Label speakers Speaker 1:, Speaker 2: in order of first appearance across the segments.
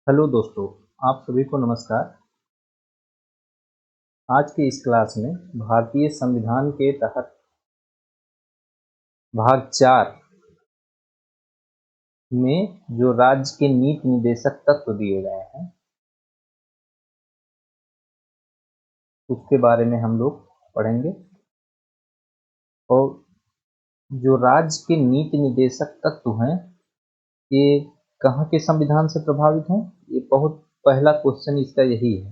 Speaker 1: Hello दोस्तों, आप सभी को नमस्कार। आज के इस क्लास में भारतीय संविधान के तहत भाग 4 में जो राज्य के नीति निर्देशक तत्व दिए गए हैं उसके बारे में हम लोग पढ़ेंगे। और जो राज्य के नीति निर्देशक तत्व हैं ये कहाँ के संविधान से प्रभावित हैं? ये बहुत पहला क्वेश्चन इसका यही है।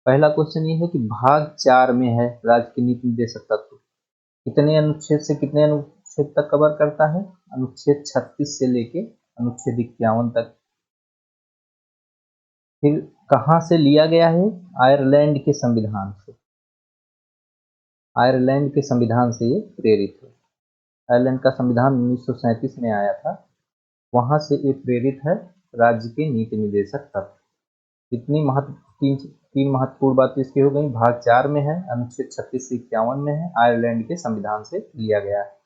Speaker 1: पहला क्वेश्चन ये है कि भाग 4 में है राज्य के नीति निर्देशक तत्व कितने अनुच्छेद से कितने अनुच्छेद तक कवर करता है? अनुच्छेद 36 से लेके अनुच्छेद 51 तक। फिर कहाँ से लिया गया है? आयरलैंड के संविधान से। आयरलैंड के संविधान से ये प्रेरित है। आयरलैंड का संविधान 1937 में आया था, वहां से ये प्रेरित है राज्य के नीति निर्देशक तत्व। इतनी तीन महत्वपूर्ण बातें इसकी हो गई। भाग 4 में है, अनुच्छेद 36 से 51 में है, आयरलैंड के संविधान से लिया गया है।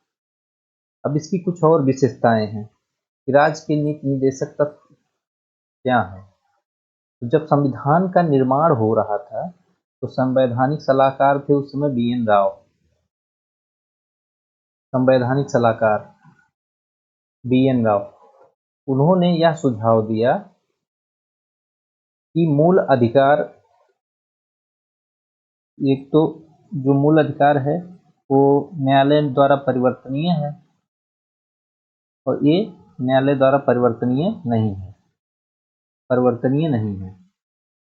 Speaker 1: अब इसकी कुछ और विशेषताएं हैं कि राज्य के नीति निर्देशक तत्व क्या है। तो जब संविधान का निर्माण हो रहा था तो संवैधानिक सलाहकार थे उस समय BN राव। संवैधानिक सलाहकार BN राव, उन्होंने यह सुझाव दिया कि मूल अधिकार, एक तो जो मूल अधिकार है वो न्यायालय द्वारा परिवर्तनीय है और ये न्यायालय द्वारा परिवर्तनीय नहीं है।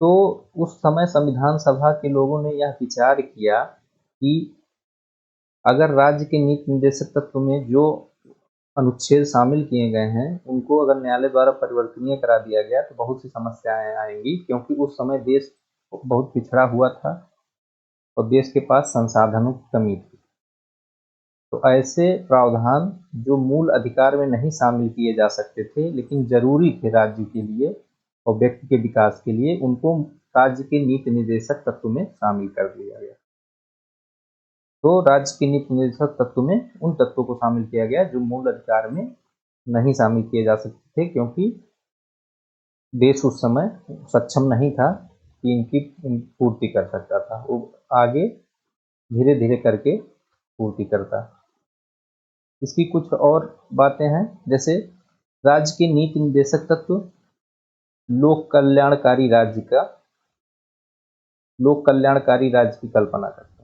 Speaker 1: तो उस समय संविधान सभा के लोगों ने यह विचार किया कि अगर राज्य के नीति निर्देशक तत्व में जो अनुच्छेद शामिल किए गए हैं उनको अगर न्यायालय द्वारा परिवर्तनीय करा दिया गया तो बहुत सी समस्याएं आएंगी, क्योंकि उस समय देश बहुत पिछड़ा हुआ था और देश के पास संसाधनों की कमी थी। तो ऐसे प्रावधान जो मूल अधिकार में नहीं शामिल किए जा सकते थे लेकिन जरूरी थे राज्य के लिए और व्यक्ति के विकास के लिए, उनको राज्य के नीति निर्देशक तत्व में शामिल कर दिया गया। तो राज्य के नीति निर्देशक तत्व में उन तत्वों को शामिल किया गया जो मूल अधिकार में नहीं शामिल किए जा सकते थे, क्योंकि देश उस समय सक्षम नहीं था कि इनकी पूर्ति कर सकता था। वो आगे धीरे धीरे करके पूर्ति करता। इसकी कुछ और बातें हैं, जैसे राज्य के नीति निर्देशक तत्व लोक कल्याणकारी राज्य की कल्पना करते हैं।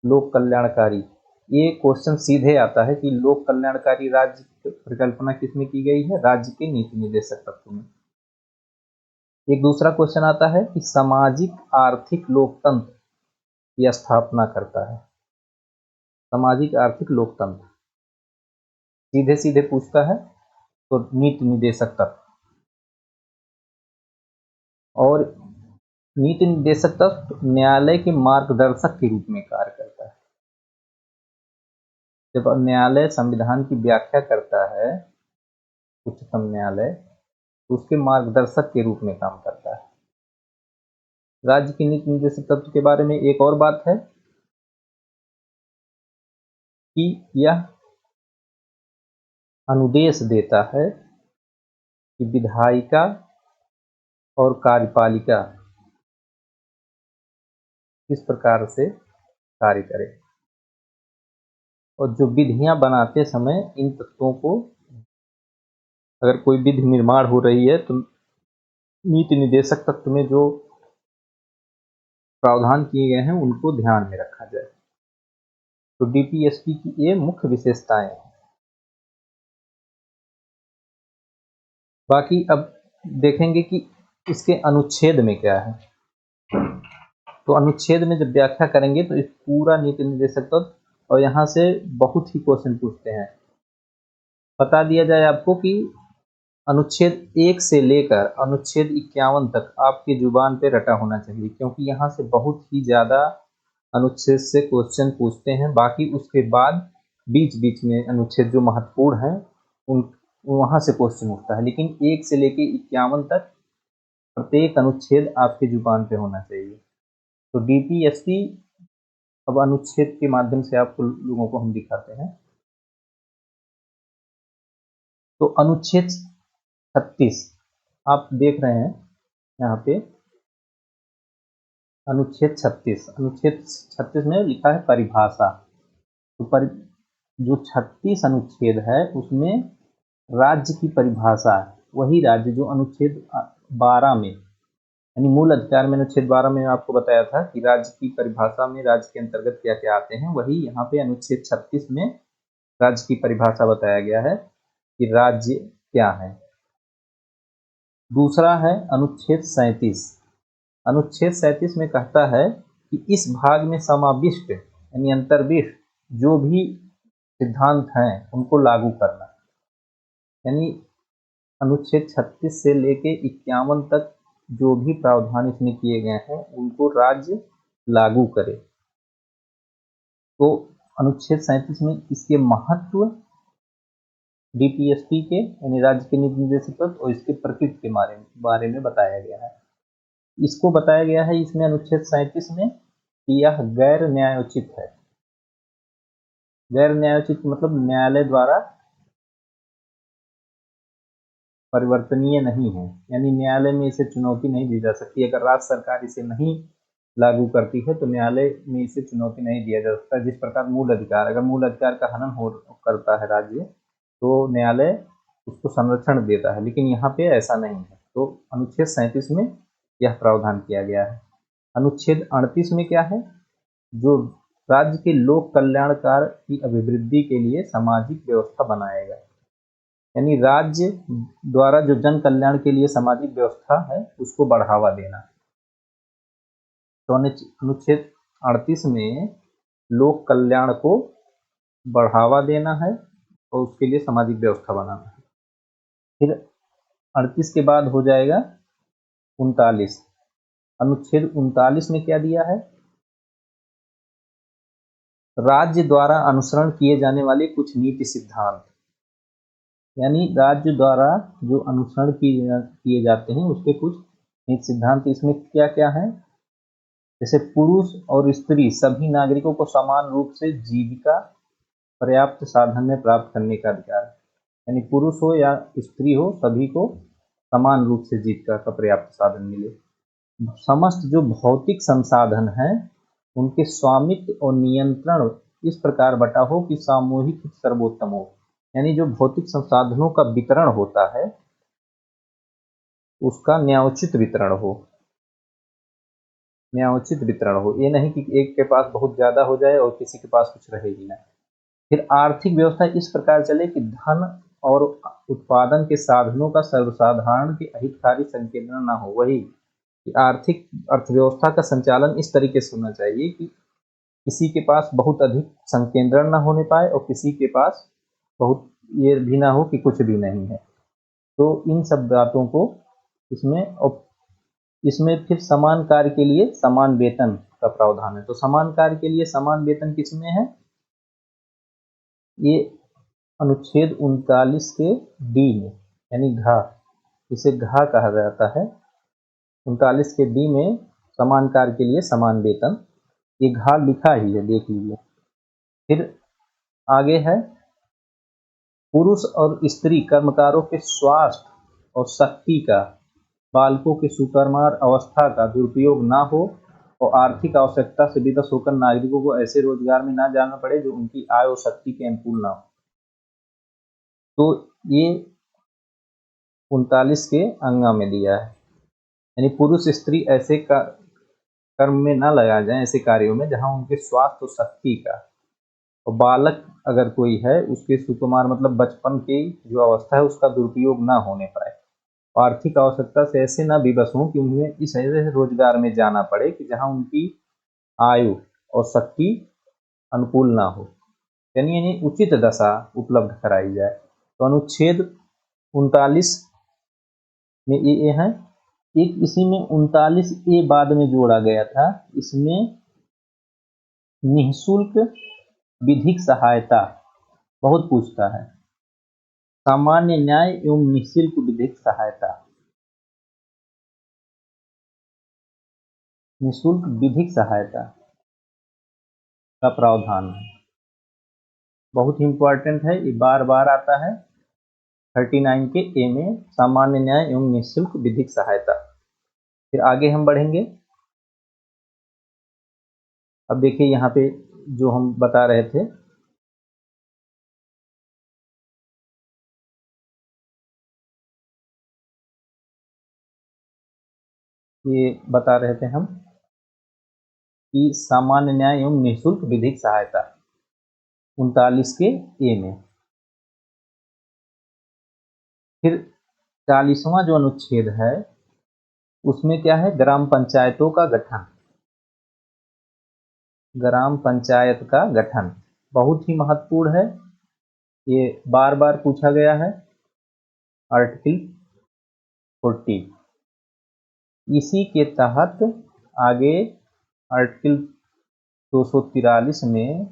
Speaker 1: लोक कल्याणकारी, ये क्वेश्चन सीधे आता है कि लोक कल्याणकारी राज्य की परिकल्पना किसमें की गई है? राज्य के नीति निर्देशक तत्व में। एक दूसरा क्वेश्चन आता है कि सामाजिक आर्थिक लोकतंत्र की स्थापना करता है। सामाजिक आर्थिक लोकतंत्र सीधे सीधे पूछता है तो नीति निर्देशक तत्व। और नीति निर्देशक तत्व न्यायालय के मार्गदर्शक के रूप में कार्य करता है। जब न्यायालय संविधान की व्याख्या करता है, उच्चतम न्यायालय, तो उसके मार्गदर्शक के रूप में काम करता है। राज्य की नीति निर्देशक तत्व के बारे में एक और बात है कि यह अनुदेश देता है कि विधायिका और कार्यपालिका किस प्रकार से कार्य करे, और जो विधियां बनाते समय इन तत्वों को, अगर कोई विधि निर्माण हो रही है तो नीति निर्देशक तत्व में जो प्रावधान किए गए हैं उनको ध्यान में रखा जाए। तो DPSP की ये मुख्य विशेषताएं हैं। बाकी अब देखेंगे कि इसके अनुच्छेद में क्या है। तो अनुच्छेद में जब व्याख्या करेंगे तो इस पूरा नीति निर्देशक तत्व, और यहाँ से बहुत ही क्वेश्चन पूछते हैं। बता दिया जाए आपको कि अनुच्छेद 1 से लेकर अनुच्छेद 51 तक आपकी जुबान पे रटा होना चाहिए, क्योंकि यहाँ से बहुत ही ज्यादा अनुच्छेद से क्वेश्चन पूछते हैं। बाकी उसके बाद बीच बीच में अनुच्छेद जो महत्वपूर्ण है उन वहां से क्वेश्चन उठता है, लेकिन 1 से लेकर 51 तक प्रत्येक अनुच्छेद आपकी जुबान पे होना चाहिए। तो DPSP अब अनुच्छेद के माध्यम से आपको लोगों को हम दिखाते हैं। तो अनुच्छेद 36 आप देख रहे हैं यहाँ पे अनुच्छेद 36 में लिखा है परिभाषा। तो जो 36 अनुच्छेद है उसमें राज्य की परिभाषा है, वही राज्य जो अनुच्छेद 12 में, यानी मूल अधिकार में अनुच्छेद 12 में आपको बताया था कि राज्य की परिभाषा में राज्य के अंतर्गत क्या क्या आते हैं, वही यहाँ पे अनुच्छेद 36 में राज्य की परिभाषा बताया गया है कि राज्य क्या है। दूसरा है अनुच्छेद 37। अनुच्छेद 37 में कहता है कि इस भाग में समाविष्ट यानी अंतर्विष्ट जो भी सिद्धांत हैं उनको लागू करना, यानी अनुच्छेद 36 से लेके 51 तक जो भी प्रावधान इसमें किए गए हैं उनको राज्य लागू करे। तो अनुच्छेद 37 में इसके महत्व, डीपीएसपी के यानी राज्य के नीति निर्देशक तत्व और इसके प्रकृति के बारे में बताया गया है। इसको बताया गया है इसमें अनुच्छेद 37 में कि यह गैर न्यायोचित है। गैर न्यायोचित मतलब न्यायालय द्वारा परिवर्तनीय नहीं है, यानी न्यायालय में इसे चुनौती नहीं दी जा सकती। अगर राज्य सरकार इसे नहीं लागू करती है तो न्यायालय में इसे चुनौती नहीं दिया जा सकता। जिस प्रकार मूल अधिकार, अगर मूल अधिकार का हनन करता है राज्य तो न्यायालय उसको संरक्षण देता है, लेकिन यहाँ पे ऐसा नहीं है। तो अनुच्छेद 37 में यह प्रावधान किया गया है। अनुच्छेद 38 में क्या है, जो राज्य के लोक कल्याणकार की अभिवृद्धि के लिए सामाजिक व्यवस्था बनाएगा, यानी राज्य द्वारा जो जन कल्याण के लिए सामाजिक व्यवस्था है उसको बढ़ावा देना। तो अनुच्छेद 38 में लोक कल्याण को बढ़ावा देना है और उसके लिए सामाजिक व्यवस्था बनाना है। फिर 38 के बाद हो जाएगा 39। अनुच्छेद 39 में क्या दिया है, राज्य द्वारा अनुसरण किए जाने वाले कुछ नीति सिद्धांत, यानी राज्य द्वारा जो अनुसरण किए जाते हैं उसके कुछ नीति सिद्धांत इसमें क्या क्या है, जैसे पुरुष और स्त्री सभी नागरिकों को समान रूप से जीविका पर्याप्त साधन में प्राप्त करने का अधिकार है, यानी पुरुष हो या स्त्री हो सभी को समान रूप से जीविका का पर्याप्त साधन मिले। समस्त जो भौतिक संसाधन हैं उनके स्वामित्व और नियंत्रण इस प्रकार बटा हो कि सामूहिक सर्वोत्तम हो, यानी जो भौतिक संसाधनों का वितरण होता है उसका न्यायोचित वितरण हो। न्यायोचित वितरण हो, ये नहीं कि एक के पास बहुत ज्यादा हो जाए और किसी के पास कुछ रहे ही ना। फिर आर्थिक व्यवस्था इस प्रकार चले कि धन और उत्पादन के साधनों का सर्वसाधारण के अहितकारी संकेंद्रण ना हो। वही कि आर्थिक अर्थव्यवस्था का संचालन इस तरीके से होना चाहिए कि किसी के पास बहुत अधिक संकेंद्रण ना होने पाए और किसी के पास बहुत ये भी ना हो कि कुछ भी नहीं है। तो इन सब बातों को इसमें फिर समान कार्य के लिए समान वेतन का प्रावधान है। तो समान कार्य के लिए समान वेतन किसमें है, ये अनुच्छेद 39 के डी में, यानी घ, इसे घ कहा जाता है। 39 के डी में समान कार्य के लिए समान वेतन, ये घ लिखा ही है, देख लीजिए। फिर आगे है पुरुष और स्त्री कर्मकारों के स्वास्थ्य और शक्ति का, बालकों के सुकुमार अवस्था का दुरुपयोग ना हो और आर्थिक आवश्यकता से विवश होकर नागरिकों को ऐसे रोजगार में ना जाना पड़े जो उनकी आय और शक्ति के अनुकूल ना हो। तो ये 39 के अंगा में दिया है, यानी पुरुष स्त्री ऐसे कर्म में ना लगाए जाएं, ऐसे कार्यों में जहां उनके स्वास्थ्य और शक्ति का, और बालक अगर कोई है उसके सुकुमार मतलब बचपन की जो अवस्था है उसका दुरुपयोग ना होने पाए। आर्थिक आवश्यकता से ऐसे ना विवश हों कि उन्हें इस ऐसे रोजगार में जाना पड़े कि जहां उनकी आयु और शक्ति अनुकूल ना हो, यानी उचित दशा उपलब्ध कराई जाए। तो अनुच्छेद 39 में ये है। एक इसी में 39 ए बाद में जोड़ा गया था, इसमें निःशुल्क विधिक सहायता बहुत पूछता है, सामान्य न्याय एवं निःशुल्क विधिक सहायता, निःशुल्क विधिक सहायता का प्रावधान है, बहुत इंपॉर्टेंट है, ये बार बार आता है। 39 के ए में सामान्य न्याय एवं निःशुल्क विधिक सहायता। फिर आगे हम बढ़ेंगे। अब देखिए यहाँ पे जो हम बता रहे थे, ये बता रहे थे हम कि सामान्य न्याय एवं निःशुल्क विधिक सहायता 39 के ए में। फिर 40वां जो अनुच्छेद है उसमें क्या है, ग्राम पंचायतों का गठन। ग्राम पंचायत का गठन बहुत ही महत्वपूर्ण है, ये बार बार पूछा गया है। आर्टिकल 40 इसी के तहत आगे आर्टिकल 243 में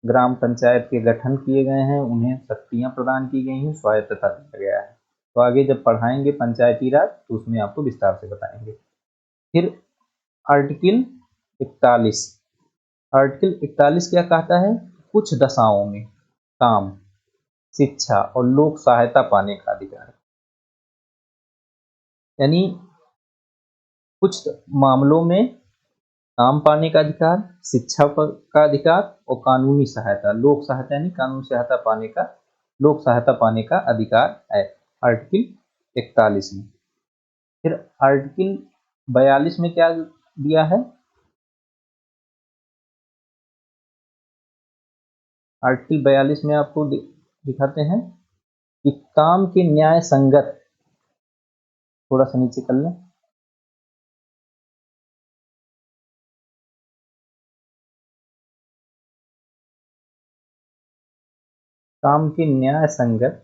Speaker 1: ग्राम पंचायत के गठन किए गए हैं, उन्हें शक्तियां प्रदान की गई हैं, स्वायत्तता दिया गया है। तो आगे जब पढ़ाएंगे पंचायती राज तो उसमें आपको विस्तार से बताएंगे। फिर आर्टिकल 41, आर्टिकल 41 क्या कहता है, कुछ दशाओं में काम, शिक्षा और लोक सहायता पाने का अधिकार। यानी कुछ मामलों में काम पाने का अधिकार, शिक्षा का अधिकार और कानूनी सहायता, लोक सहायता यानी कानूनी सहायता पाने का, लोक सहायता पाने का अधिकार है आर्टिकल 41 में। फिर आर्टिकल 42 में क्या दिया है, आर्टिकल 42 में आपको दिखाते हैं कि काम के न्याय संगत, थोड़ा सा नीचे कर लें, काम के न्याय संगत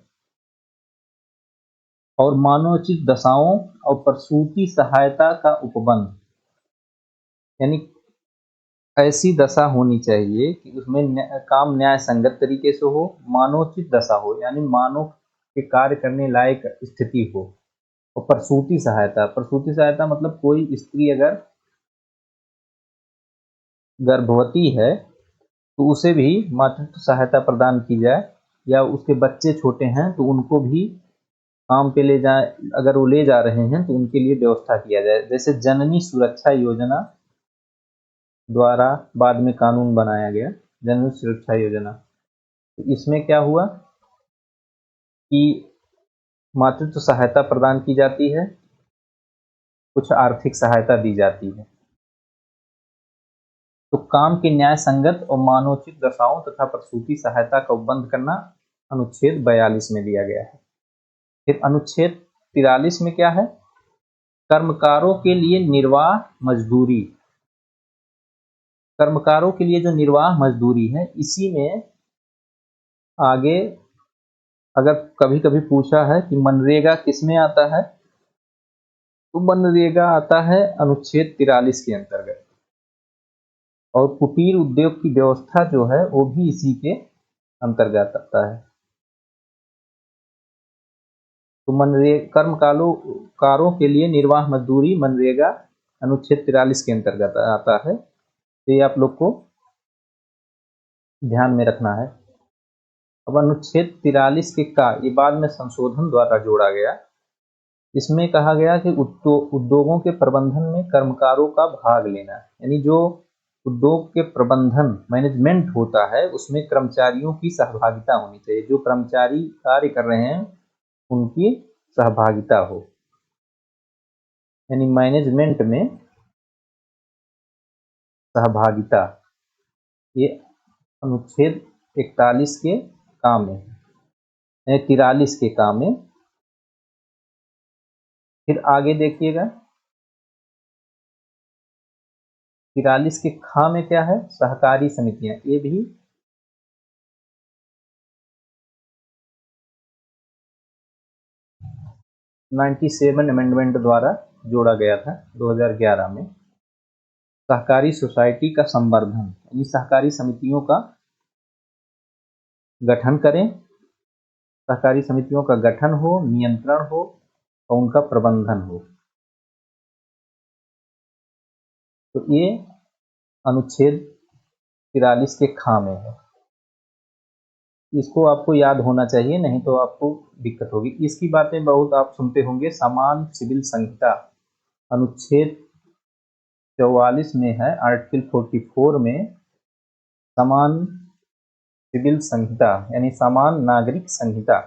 Speaker 1: और मानवोचित दशाओं और प्रसूति सहायता का उपबंध। यानी ऐसी दशा होनी चाहिए कि उसमें काम न्याय संगत तरीके से हो, मानवोचित दशा हो यानी मानव के कार्य करने लायक स्थिति हो, और प्रसूति सहायता, प्रसूति सहायता मतलब कोई स्त्री अगर गर्भवती है तो उसे भी मातृत्व सहायता प्रदान की जाए, या उसके बच्चे छोटे हैं तो उनको भी काम पे ले जाए, अगर वो ले जा रहे हैं तो उनके लिए व्यवस्था किया जाए। जैसे जननी सुरक्षा योजना द्वारा बाद में कानून बनाया गया, जननी सुरक्षा योजना, तो इसमें क्या हुआ कि मातृत्व सहायता प्रदान की जाती है, कुछ आर्थिक सहायता दी जाती है। तो काम के न्याय संगत और मानवोचित दशाओं तथा प्रसूति सहायता का उपबंध करना अनुच्छेद 42 में दिया गया है। फिर अनुच्छेद 43 में क्या है, कर्मकारों के लिए निर्वाह मजदूरी। कर्मकारों के लिए जो निर्वाह मजदूरी है, इसी में आगे अगर कभी कभी पूछा है कि मनरेगा किसमें आता है, तो मनरेगा आता है अनुच्छेद 43 के अंतर्गत, और कुटीर उद्योग की व्यवस्था जो है वो भी इसी के अंतर्गत आता है। तो मनरेगा कर्मकारों के लिए निर्वाह मजदूरी मनरेगा अनुच्छेद 43 के अंतर्गत आता है, तो ये आप लोग को ध्यान में रखना है। अब अनुच्छेद 43 के का ये बाद में संशोधन द्वारा जोड़ा गया, इसमें कहा गया कि उद्योगों के प्रबंधन में कर्मकारों का भाग लेना, यानी जो उद्योग के प्रबंधन मैनेजमेंट होता है उसमें कर्मचारियों की सहभागिता होनी चाहिए, जो कर्मचारी कार्य कर रहे हैं उनकी सहभागिता हो, यानी मैनेजमेंट में सहभागिता, ये अनुच्छेद 41 के काम में, 43 के काम में। फिर आगे देखिएगा 43 के खा में क्या है, सहकारी समितियां, ये भी 97 अमेंडमेंट द्वारा जोड़ा गया था 2011 में। सहकारी सोसाइटी का संवर्धन, यानी सहकारी समितियों का गठन करें, सहकारी समितियों का गठन हो, नियंत्रण हो और उनका प्रबंधन हो। तो ये अनुच्छेद 43 के खा में है। इसको आपको याद होना चाहिए, नहीं तो आपको दिक्कत होगी। इसकी बातें बहुत आप सुनते होंगे, समान सिविल संहिता अनुच्छेद 44 में है, आर्टिकल 44 में समान सिविल संहिता यानी समान नागरिक संहिता,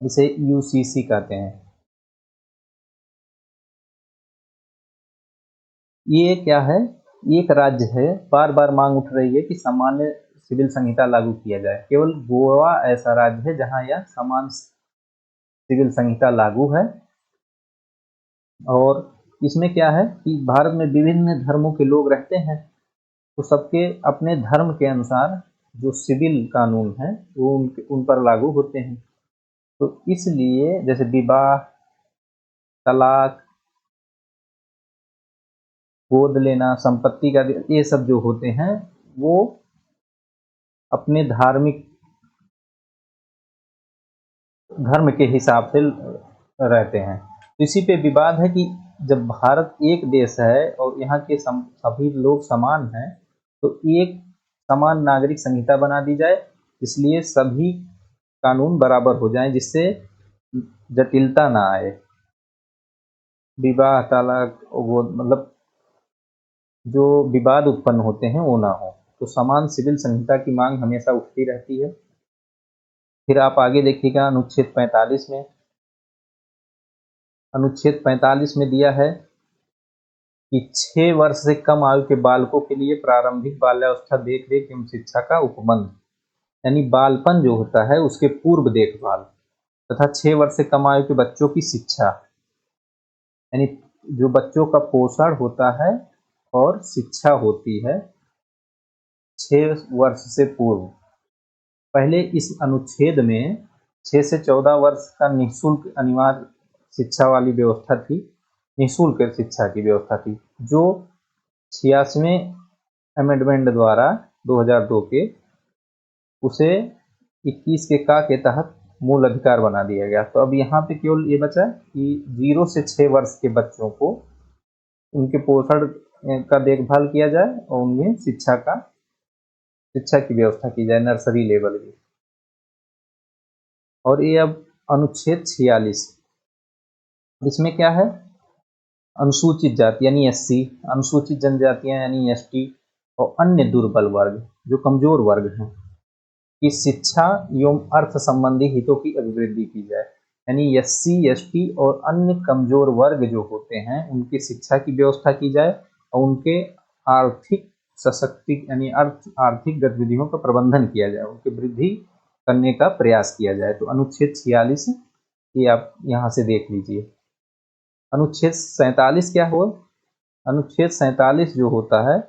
Speaker 1: इसे यूसीसी कहते हैं। ये क्या है, एक राज्य है, बार बार मांग उठ रही है कि सामान्य सिविल संहिता लागू किया जाए। केवल गोवा ऐसा राज्य है जहां यह समान सिविल संहिता लागू है। और इसमें क्या है कि भारत में विभिन्न धर्मों के लोग रहते हैं, तो सबके अपने धर्म के अनुसार जो सिविल कानून है वो उन पर लागू होते हैं। तो इसलिए जैसे विवाह, तलाक, गोद लेना, संपत्ति का, ये सब जो होते हैं वो अपने धार्मिक धर्म के हिसाब से रहते हैं। तो इसी पे विवाद है कि जब भारत एक देश है और यहाँ के सभी लोग समान हैं, तो एक समान नागरिक संहिता बना दी जाए, इसलिए सभी कानून बराबर हो जाएं, जिससे जटिलता ना आए, विवाह, तलाक, वो मतलब जो विवाद उत्पन्न होते हैं वो ना हो। तो समान सिविल संहिता की मांग हमेशा उठती रहती है। फिर आप आगे देखिएगा अनुच्छेद 45 में, अनुच्छेद 45 में दिया है कि 6 वर्ष से कम आयु के बालकों के लिए प्रारंभिक बाल्यावस्था देख-रेख एवं शिक्षा का उपबंध, यानी बालपन जो होता है उसके पूर्व देखभाल, तथा 6 वर्ष से कम आयु के बच्चों की शिक्षा, यानी जो बच्चों का पोषण होता है और शिक्षा होती है 6 वर्ष से पूर्व। पहले इस अनुच्छेद में 6 से 14 वर्ष का निःशुल्क अनिवार्य शिक्षा वाली व्यवस्था थी, निःशुल्क शिक्षा की व्यवस्था थी, जो 86वें अमेंडमेंट द्वारा 2002 के उसे 21 के का के तहत मूल अधिकार बना दिया गया। तो अब यहाँ पे केवल ये बचा कि 0 से 6 वर्ष के बच्चों को उनके पोषण का देखभाल किया जाए और उन्हें शिक्षा की व्यवस्था की जाए, नर्सरी लेवल की। और ये अब अनुच्छेद 46, इसमें क्या है, अनुसूचित जाति यानी एससी, अनुसूचित जनजातियां यानी एसटी और अन्य दुर्बल वर्ग जो कमजोर वर्ग हैं की शिक्षा एवं अर्थ संबंधी हितों की अभिवृद्धि की जाए। यानी एससी, एसटी और अन्य कमजोर वर्ग जो होते हैं उनकी शिक्षा की व्यवस्था की जाए और उनके आर्थिक सशक्ति यानी आर्थिक गतिविधियों का प्रबंधन किया जाए, उनकी वृद्धि करने का प्रयास किया जाए। तो अनुच्छेद 46 ये आप यहाँ से देख लीजिए। अनुच्छेद 47 क्या हुआ, अनुच्छेद 47 जो होता है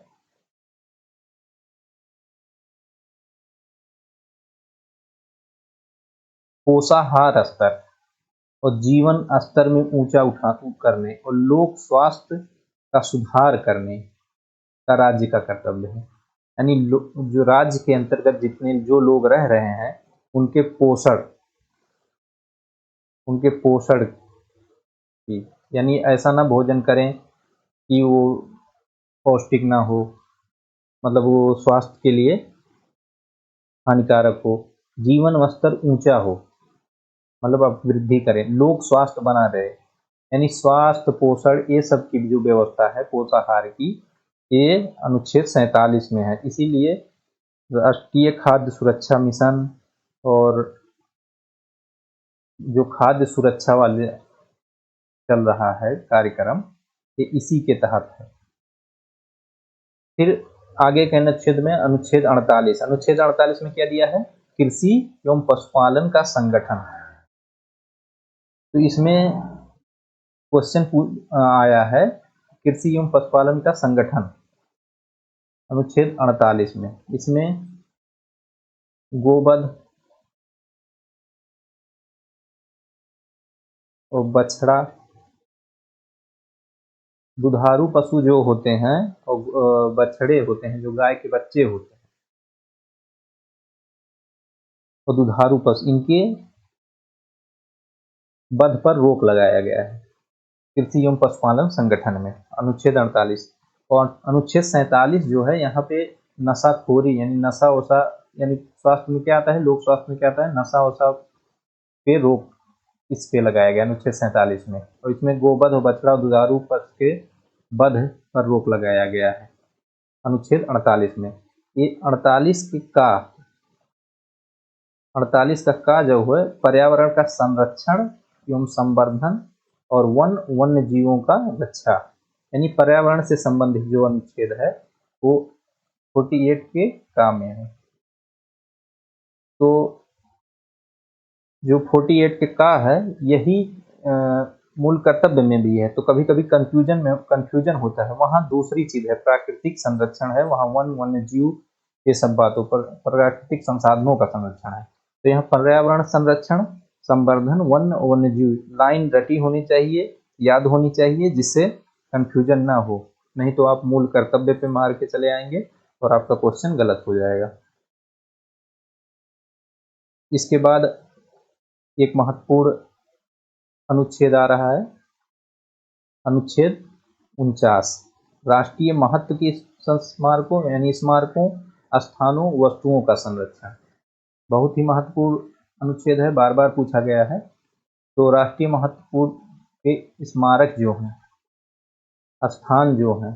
Speaker 1: पोषाहार स्तर और जीवन स्तर में ऊंचा उठा करने और लोक स्वास्थ्य का सुधार करने का राज्य का कर्तव्य है। यानी जो राज्य के अंतर्गत जितने जो लोग रह रहे हैं उनके पोषण की, यानी ऐसा ना भोजन करें कि वो पौष्टिक ना हो, मतलब वो स्वास्थ्य के लिए हानिकारक हो, जीवन स्तर ऊंचा हो, मतलब आप वृद्धि करें, लोग स्वास्थ्य बना रहे, यानी स्वास्थ्य, पोषण, ये सब की जो व्यवस्था है पोषाहार की, ये अनुच्छेद 47 में है। इसीलिए राष्ट्रीय खाद्य सुरक्षा मिशन और जो खाद्य सुरक्षा वाले चल रहा है कार्यक्रम, ये इसी के तहत है। फिर आगे के अनुच्छेद में अनुच्छेद 48, अनुच्छेद 48 में क्या दिया है, कृषि एवं पशुपालन का संगठन। तो इसमें क्वेश्चन आया है कृषि एवं पशुपालन का संगठन अनुच्छेद 48 में, इसमें गोवध और बछड़ा, दुधारू पशु जो होते हैं और बछड़े होते हैं, जो गाय के बच्चे होते हैं और दुधारू पशु, इनके वध पर रोक लगाया गया है कृषि एवं पशुपालन संगठन में, अनुच्छेद 48। और अनुच्छेद 47 जो है यहाँ पे नशाखोरी यानी नशा वशा यानी स्वास्थ्य में क्या आता है, लोक स्वास्थ्य में क्या आता है, नशा वशा पे रोक इस पे लगाया गया अनुच्छेद 47 में। और इसमें गोवध और बछड़ा दुधारू पशु के वध पर रोक लगाया गया है अनुच्छेद 48 में। ये 48 का जो है पर्यावरण का संरक्षण एवं संवर्धन और वन्य जीवों का रक्षा, यानी पर्यावरण से संबंधित जो अनुच्छेद है वो 48 के का में है। तो जो 48 के का है यही मूल कर्तव्य में भी है। तो कभी कभी कंफ्यूजन होता है, वहाँ दूसरी चीज है, प्राकृतिक संरक्षण है, वहाँ वन्य जीव ये सब बातों पर प्राकृतिक संसाधनों का संरक्षण है। तो यहाँ पर्यावरण संरक्षण, संवर्धन, वन्य जीव लाइन रटी होनी चाहिए, याद होनी चाहिए, जिससे कंफ्यूजन ना हो, नहीं तो आप मूल कर्तव्य पे मार के चले आएंगे और आपका क्वेश्चन गलत हो जाएगा। इसके बाद एक महत्वपूर्ण अनुच्छेद आ रहा है, अनुच्छेद 49, राष्ट्रीय महत्व के स्मारकों यानी स्मारकों, स्थानों, वस्तुओं का संरक्षण। बहुत ही महत्वपूर्ण अनुच्छेद है, बार बार पूछा गया है। तो राष्ट्रीय महत्वपूर्ण के स्मारक जो हैं, स्थान जो हैं,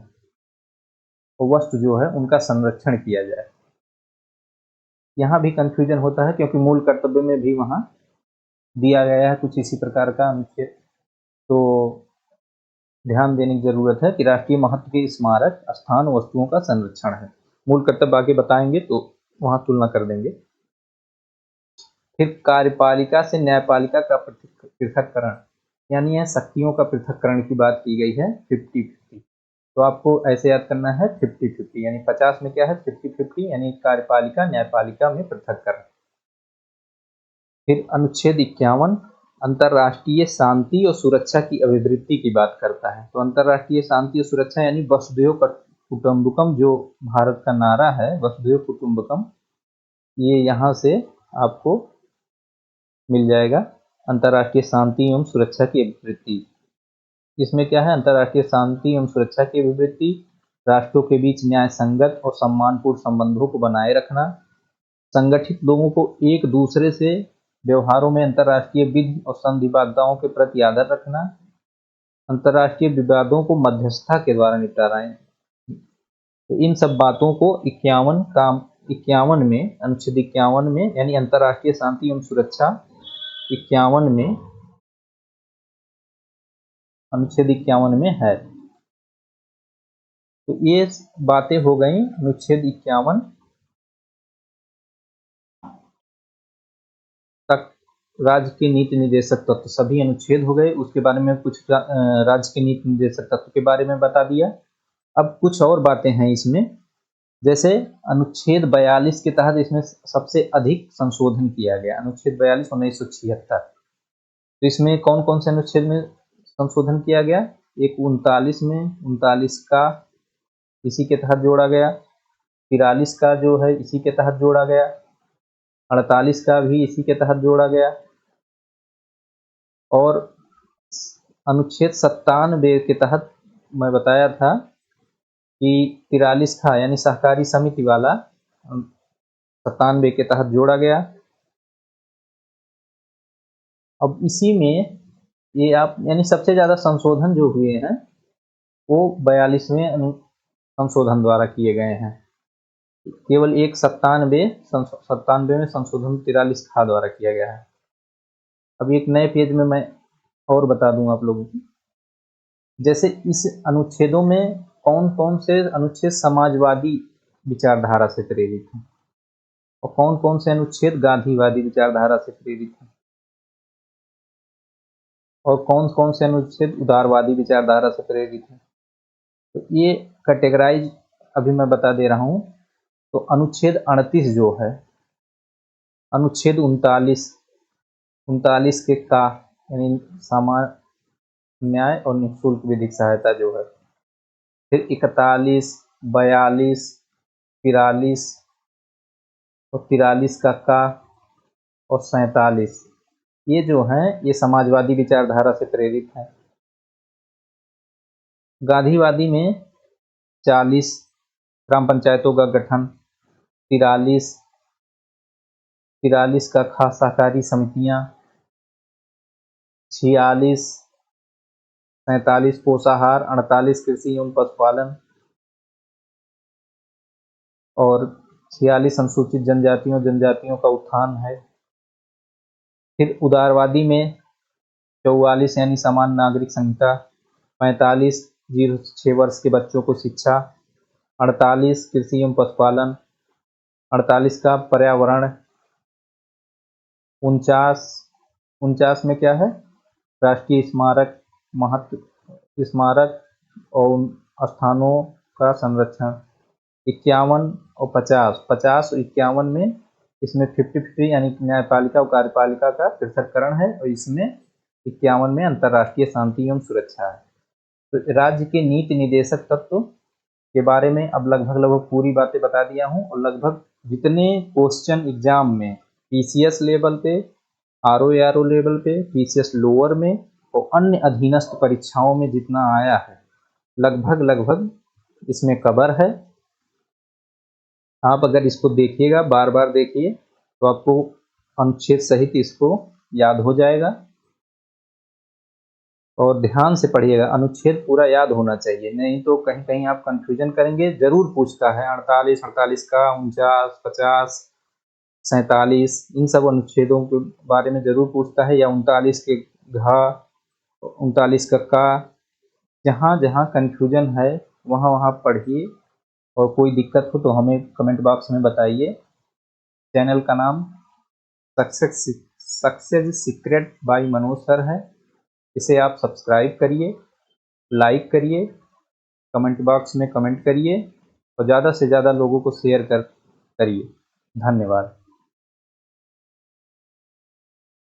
Speaker 1: वस्तु जो है, उनका संरक्षण किया जाए। यहाँ भी कंफ्यूजन होता है क्योंकि मूल कर्तव्य में भी वहाँ दिया गया है कुछ इसी प्रकार का अनुच्छेद। तो ध्यान देने की जरूरत है कि राष्ट्रीय महत्व के स्मारक, स्थान, वस्तुओं का संरक्षण है। मूल कर्तव्य आगे बताएंगे तो वहां तुलना कर देंगे। फिर कार्यपालिका से न्यायपालिका का पृथक्करण, यानी यह शक्तियों का पृथक्करण की बात की गई है 50-50। तो आपको ऐसे याद करना है 50-50, यानी 50 में क्या है 50-50, यानी कार्यपालिका न्यायपालिका में पृथक्करण। फिर अनुच्छेद 51 अंतर्राष्ट्रीय शांति और सुरक्षा की अभिवृद्धि की बात करता है। तो अंतर्राष्ट्रीय शांति और सुरक्षा यानी वसुधैव कुटुंबकम, जो भारत का नारा है वसुधैव कुटुंबकम, ये यहाँ से आपको मिल जाएगा। अंतर्राष्ट्रीय शांति एवं सुरक्षा की अभिवृद्धि, इसमें क्या है, अंतर्राष्ट्रीय शांति एवं सुरक्षा की अभिवृद्धि, राष्ट्रों के बीच न्याय संगत और सम्मानपूर्ण संबंधों को बनाए रखना, संगठित लोगों को एक दूसरे से व्यवहारों में अंतर्राष्ट्रीय विधि और संधि बाध्यताओं के प्रति आदर रखना, अंतर्राष्ट्रीय विवादों को मध्यस्थता के द्वारा निपटारा है। तो इन सब बातों को 51 में, अनुच्छेद 51 में, यानी अंतर्राष्ट्रीय शांति एवं सुरक्षा 51 में, अनुच्छेद 51 में है। तो ये बातें हो गई अनुच्छेद 51 तक। राज्य के नीति निर्देशक तत्व सभी अनुच्छेद हो गए। उसके बारे में कुछ राज्य के नीति निर्देशक तत्व के बारे में बता दिया। अब कुछ और बातें हैं इसमें, जैसे अनुच्छेद 42 के तहत इसमें सबसे अधिक संशोधन किया गया, अनुच्छेद 42 1976। तो इसमें कौन कौन से अनुच्छेद में संशोधन किया गया, एक 39 में, 39 का इसी के तहत जोड़ा गया, 43 का जो है इसी के तहत जोड़ा गया, 48 का भी इसी के तहत जोड़ा गया, और अनुच्छेद 97 के तहत मैं बताया था कि 43 था, यानी सहकारी समिति वाला 97 के तहत जोड़ा गया। अब इसी में ये आप यानी सबसे ज्यादा संशोधन जो हुए हैं वो 42वें संशोधन द्वारा किए गए हैं। केवल एक 97 में संशोधन 43 खा द्वारा किया गया है। अब एक नए पेज में मैं और बता दूं आप लोगों को, जैसे इस अनुच्छेदों में कौन कौन से अनुच्छेद समाजवादी विचारधारा से प्रेरित हैं और कौन कौन से अनुच्छेद गांधीवादी विचारधारा से प्रेरित हैं और कौन कौन से अनुच्छेद उदारवादी विचारधारा से प्रेरित हैं। तो ये कैटेगराइज अभी मैं बता दे रहा हूँ। तो अनुच्छेद 38 जो है, अनुच्छेद 39 के का, यानी सामान्य न्याय और निःशुल्क विधिक सहायता जो है, फिर 41, 42, 43 और 43 का और 47, ये जो हैं ये समाजवादी विचारधारा से प्रेरित हैं। गांधीवादी में 40 ग्राम पंचायतों का गठन, 43 43 का खाद्य सहकारी समितियाँ, 46 47 पोषाहार, 48 कृषि एवं पशुपालन और 46 अनुसूचित जनजातियों का उत्थान है। फिर उदारवादी में 44 यानी समान नागरिक संहिता, 45 0 से 6 वर्ष के बच्चों को शिक्षा, 48 कृषि एवं पशुपालन, 48 का पर्यावरण, 49 में क्या है, राष्ट्रीय स्मारक महत्व स्मारक और स्थानों का संरक्षण, 51 और 50 और 51 में इसमें 50-50 यानी न्यायपालिका और कार्यपालिका का पृथककरण है और इसमें 51 में अंतर्राष्ट्रीय शांति एवं सुरक्षा है। तो राज्य के नीति निदेशक तत्व के बारे में अब लगभग पूरी बातें बता दिया हूँ और लगभग जितने क्वेश्चन एग्जाम में पीसीएस लेवल पे, आरओ लेवल पे, पीसीएस लोअर में और अन्य अधीनस्थ परीक्षाओं में जितना आया है लगभग इसमें कवर है। आप अगर इसको देखिएगा, बार बार देखिए, तो आपको अनुच्छेद सहित इसको याद हो जाएगा और ध्यान से पढ़िएगा। अनुच्छेद पूरा याद होना चाहिए, नहीं तो कहीं कहीं आप कंफ्यूजन करेंगे। जरूर पूछता है 48 का, 49, 50, 47 इन सब अनुच्छेदों के बारे में जरूर पूछता है, या 39 के घ, 39 का। जहाँ जहाँ कंफ्यूजन है वहाँ वहाँ पढ़िए और कोई दिक्कत हो तो हमें कमेंट बॉक्स में बताइए। चैनल का नाम success secret by Manoj sir है। इसे आप सब्सक्राइब करिए, लाइक करिए, कमेंट बॉक्स में कमेंट करिए और ज़्यादा से ज़्यादा लोगों को शेयर करिए। धन्यवाद।